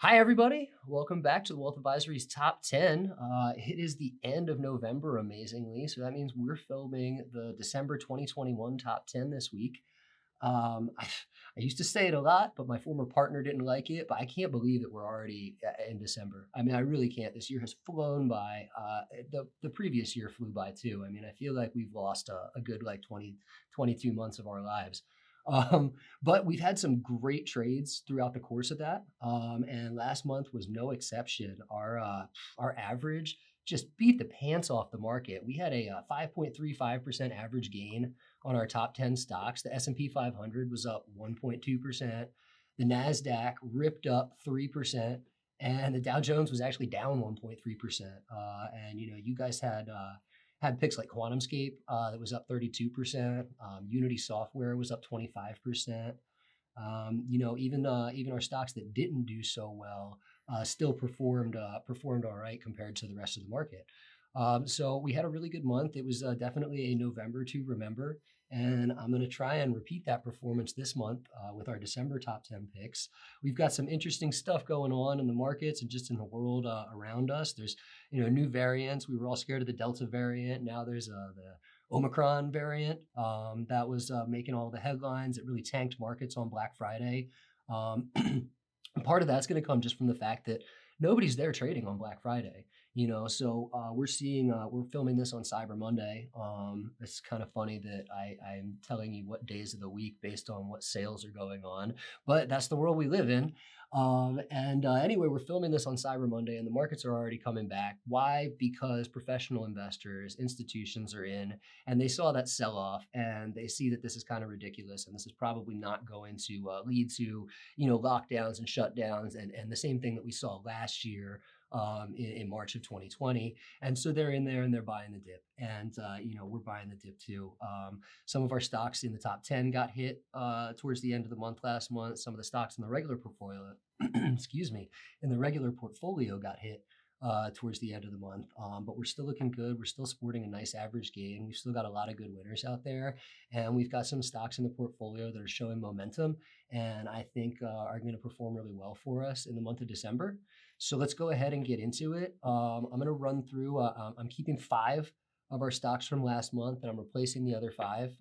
Hi, everybody. Welcome back to the Wealth Advisory's Top 10. It is the end of November, amazingly. So that means we're filming the December 2021 Top 10 this week. I used to say it a lot, but my former partner didn't like it. But I can't believe that we're already in December. I mean, I really can't. This year has flown by. The previous year flew by too. I mean, I feel like we've lost a good like 22 months of our lives. Um, but we've had some great trades throughout the course of that. And last month was no exception. Our average just beat the pants off the market. We had a 5.35% average gain on our top 10 stocks. The S&P 500 was up 1.2%. The Nasdaq ripped up 3%, and the Dow Jones was actually down 1.3%. And you guys had picks like QuantumScape that was up 32%. Unity Software was up 25%. Even our stocks that didn't do so well still performed all right compared to the rest of the market. So we had a really good month. It was definitely a November to remember, and I'm going to try and repeat that performance this month with our December top 10 picks. We've got some interesting stuff going on in the markets and just in the world around us. There's new variants. We were all scared of the Delta variant. Now there's the Omicron variant that was making all the headlines. It really tanked markets on Black Friday. Um, Part of that's going to come just from the fact that nobody's there trading on Black Friday. So we're filming this on Cyber Monday. It's kind of funny that I'm telling you what days of the week based on what sales are going on, but that's the world we live in. Anyway, we're filming this on Cyber Monday, and the markets are already coming back. Why? Because professional investors, institutions are in, and they saw that sell off, and they see that this is kind of ridiculous, and this is probably not going to lead to lockdowns and shutdowns, and the same thing that we saw last year in March of 2020. And so they're in there and they're buying the dip. And, we're buying the dip too. Some of our stocks in the top 10 got hit towards the end of the month last month. Some of the stocks in the regular portfolio, excuse me, in the regular portfolio got hit towards the end of the month. But we're still looking good. We're still sporting a nice average gain. We've still got a lot of good winners out there. And we've got some stocks in the portfolio that are showing momentum and I think are going to perform really well for us in the month of December. So let's go ahead and get into it. I'm going to run through, I'm keeping 5 of our stocks from last month, and I'm replacing the other 5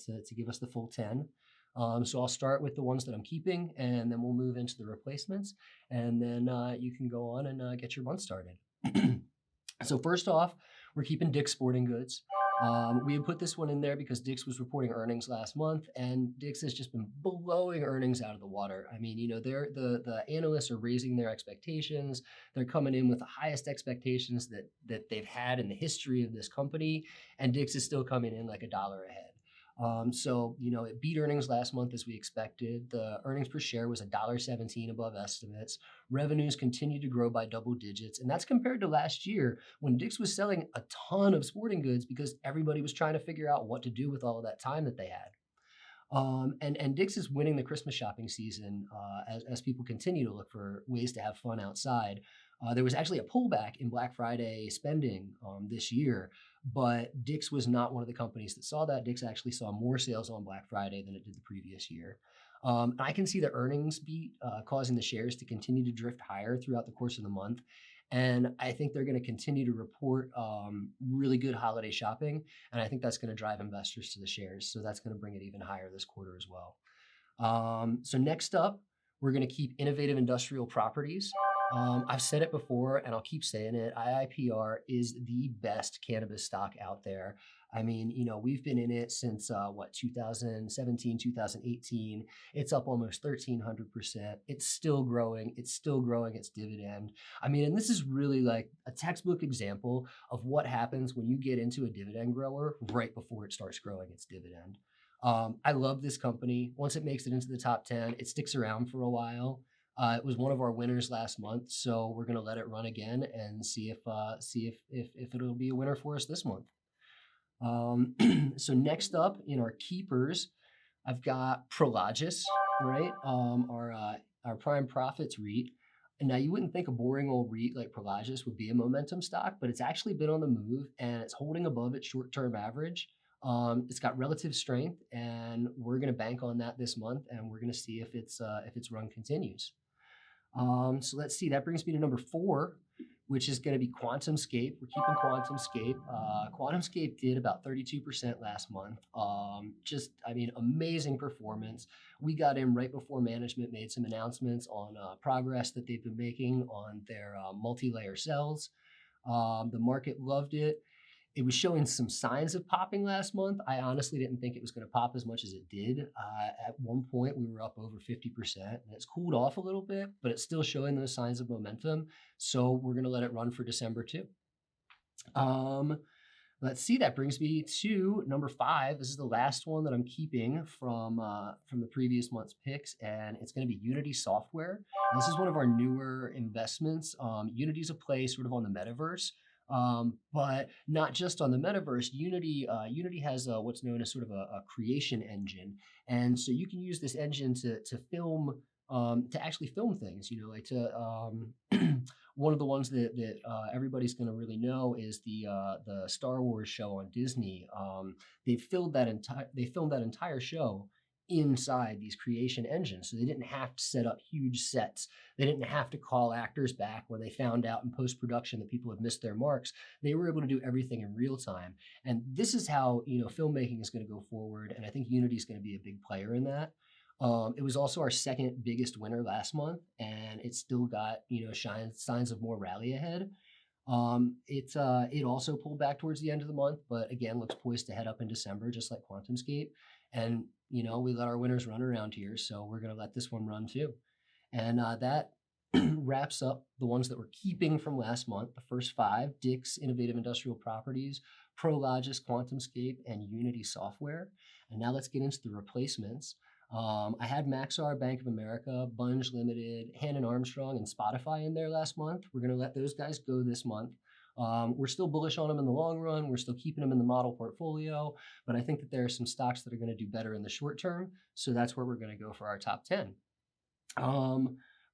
to give us the full 10. So I'll start with the ones that I'm keeping, and then we'll move into the replacements, and then you can go on and get your month started. So first off, we're keeping Dick's Sporting Goods. We had put this one in there because Dick's was reporting earnings last month, and Dick's has just been blowing earnings out of the water. I mean, the analysts are raising their expectations. They're coming in with the highest expectations that they've had in the history of this company, and Dick's is still coming in like $1 ahead. It beat earnings last month as we expected. The earnings per share was $1.17 above estimates. Revenues continued to grow by double digits. And that's compared to last year when Dick's was selling a ton of sporting goods because everybody was trying to figure out what to do with all of that time that they had. And Dick's is winning the Christmas shopping season as people continue to look for ways to have fun outside. There was actually a pullback in Black Friday spending this year, but Dick's was not one of the companies that saw that. Dick's actually saw more sales on Black Friday than it did the previous year. I can see the earnings beat causing the shares to continue to drift higher throughout the course of the month. And I think they're going to continue to report really good holiday shopping. And I think that's going to drive investors to the shares. So that's going to bring it even higher this quarter as well. So next up, we're going to keep innovative industrial properties. I've said it before and I'll keep saying it. IIPR is the best cannabis stock out there. I mean, we've been in it since 2017, 2018. It's up almost 1,300%. It's still growing. It's still growing its dividend. I mean, and this is really like a textbook example of what happens when you get into a dividend grower right before it starts growing its dividend. I love this company. Once it makes it into the top 10, it sticks around for a while. It was one of our winners last month, so we're going to let it run again and see if it'll be a winner for us this month. So next up in our keepers, I've got Prologis, right? Our Prime Profits REIT. And now you wouldn't think a boring old REIT like Prologis would be a momentum stock, but it's actually been on the move and it's holding above its short-term average. It's got relative strength, and we're going to bank on that this month, and we're going to see if its run continues. So let's see, that brings me to number 4, which is going to be QuantumScape. We're keeping QuantumScape. QuantumScape did about 32% last month. I mean, amazing performance. We got in right before management made some announcements on progress that they've been making on their multi-layer cells. The market loved it. It was showing some signs of popping last month. I honestly didn't think it was going to pop as much as it did. At one point, we were up over 50%, and it's cooled off a little bit, but it's still showing those signs of momentum. So we're going to let it run for December too. Let's see, that brings me to number 5. This is the last one that I'm keeping from the previous month's picks, and it's going to be Unity Software. And this is one of our newer investments. Unity's a play sort of on the metaverse, but not just on the metaverse. Unity has what's known as sort of a creation engine, and so you can use this engine to film. To actually film things, like one of the ones that everybody's going to really know is the Star Wars show on Disney. They filmed that entire show inside these creation engines, so they didn't have to set up huge sets. They didn't have to call actors back when they found out in post production that people had missed their marks. They were able to do everything in real time, and this is how filmmaking is going to go forward. And I think Unity is going to be a big player in that. It was also our second biggest winner last month, and it still got signs of more rally ahead. It also pulled back towards the end of the month, but again looks poised to head up in December, just like QuantumScape. And we let our winners run around here, so we're going to let this one run too. And that wraps up the ones that we're keeping from last month. The first 5: Dick's Innovative Industrial Properties, Prologis, QuantumScape, and Unity Software. And now let's get into the replacements. I had Maxar, Bank of America, Bunge Limited, Hannon Armstrong, and Spotify in there last month. We're going to let those guys go this month. We're still bullish on them in the long run. We're still keeping them in the model portfolio, but I think that there are some stocks that are going to do better in the short term. So that's where we're going to go for our top 10.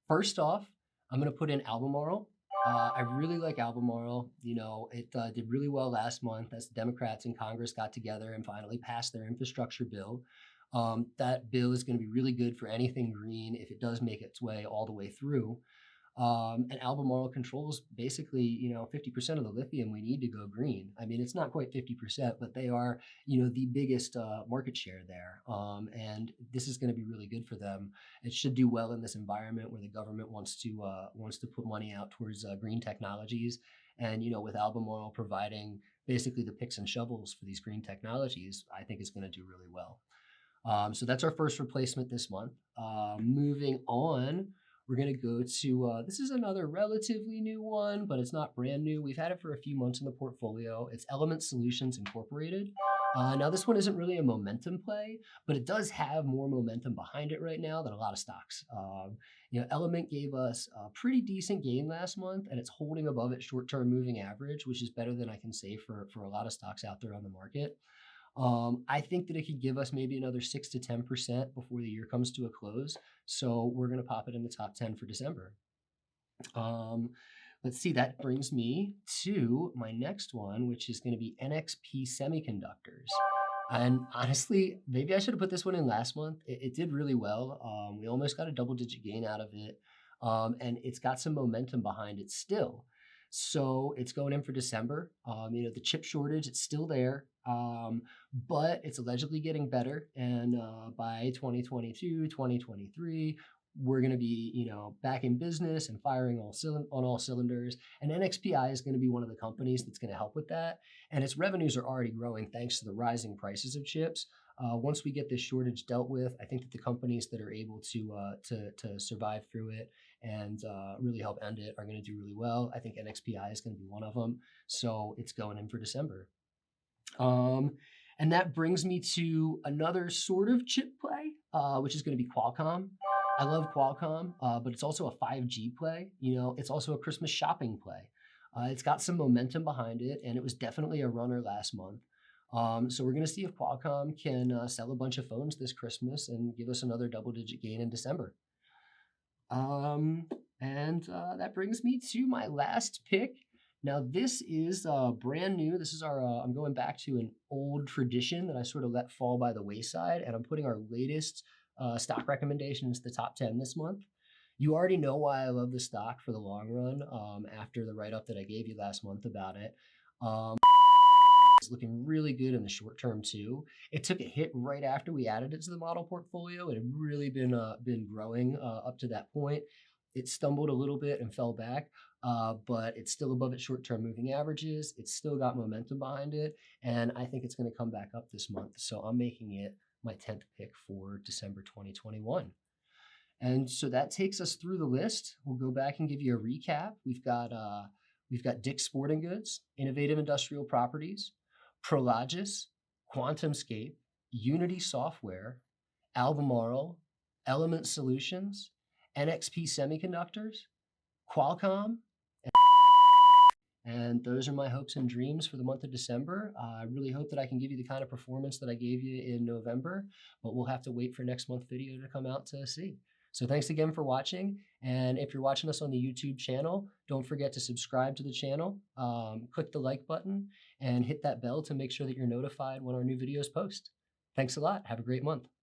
First off, I'm going to put in Albemarle. I really like Albemarle. It did really well last month as the Democrats in Congress got together and finally passed their infrastructure bill. That bill is going to be really good for anything green if it does make its way all the way through. And Albemarle controls basically, 50% of the lithium we need to go green. I mean, it's not quite 50%, but they are, the biggest market share there. And this is going to be really good for them. It should do well in this environment where the government wants to put money out towards green technologies. And, with Albemarle providing basically the picks and shovels for these green technologies, I think it's going to do really well. So that's our first replacement this month. Moving on, we're going to go to, this is another relatively new one, but it's not brand new. We've had it for a few months in the portfolio. It's Element Solutions Incorporated. Now, this one isn't really a momentum play, but it does have more momentum behind it right now than a lot of stocks. Element gave us a pretty decent gain last month, and it's holding above its short-term moving average, which is better than I can say for a lot of stocks out there on the market. I think that it could give us maybe another 6 to 10% before the year comes to a close. So we're going to pop it in the top 10 for December. Let's see, that brings me to my next one, which is going to be NXP Semiconductors. And honestly, maybe I should have put this one in last month. It did really well. We almost got a double-digit gain out of it. And it's got some momentum behind it still. So it's going in for December. The chip shortage, it's still there, but it's allegedly getting better. And by 2022, 2023, we're going to be, back in business and firing on all cylinders. And NXPI is going to be one of the companies that's going to help with that. And its revenues are already growing thanks to the rising prices of chips. Once we get this shortage dealt with, I think that the companies that are able to survive through it and really help end it are going to do really well. I think NXPI is going to be one of them. So it's going in for December. And that brings me to another sort of chip play, which is going to be Qualcomm. I love Qualcomm, but it's also a 5G play. It's also a Christmas shopping play. It's got some momentum behind it, and it was definitely a runner last month. So we're going to see if Qualcomm can sell a bunch of phones this Christmas and give us another double-digit gain in December. And that brings me to my last pick. Now, this is brand new. This is I'm going back to an old tradition that I sort of let fall by the wayside, and I'm putting our latest stock recommendations to the top 10 this month. You already know why I love the stock for the long run, after the write-up that I gave you last month about it. Um, it's looking really good in the short term too. It took a hit right after we added it to the model portfolio. It had really been growing up to that point. It stumbled a little bit and fell back, but it's still above its short-term moving averages. It's still got momentum behind it, and I think it's going to come back up this month. So I'm making it my 10th pick for December 2021. And so that takes us through the list. We'll go back and give you a recap. We've got Dick's Sporting Goods, Innovative Industrial Properties, Prologis, QuantumScape, Unity Software, Albemarle, Element Solutions, NXP Semiconductors, Qualcomm, and those are my hopes and dreams for the month of December. I really hope that I can give you the kind of performance that I gave you in November, but we'll have to wait for next month's video to come out to see. So thanks again for watching. And if you're watching us on the YouTube channel, don't forget to subscribe to the channel, click the like button, and hit that bell to make sure that you're notified when our new videos post. Thanks a lot. Have a great month.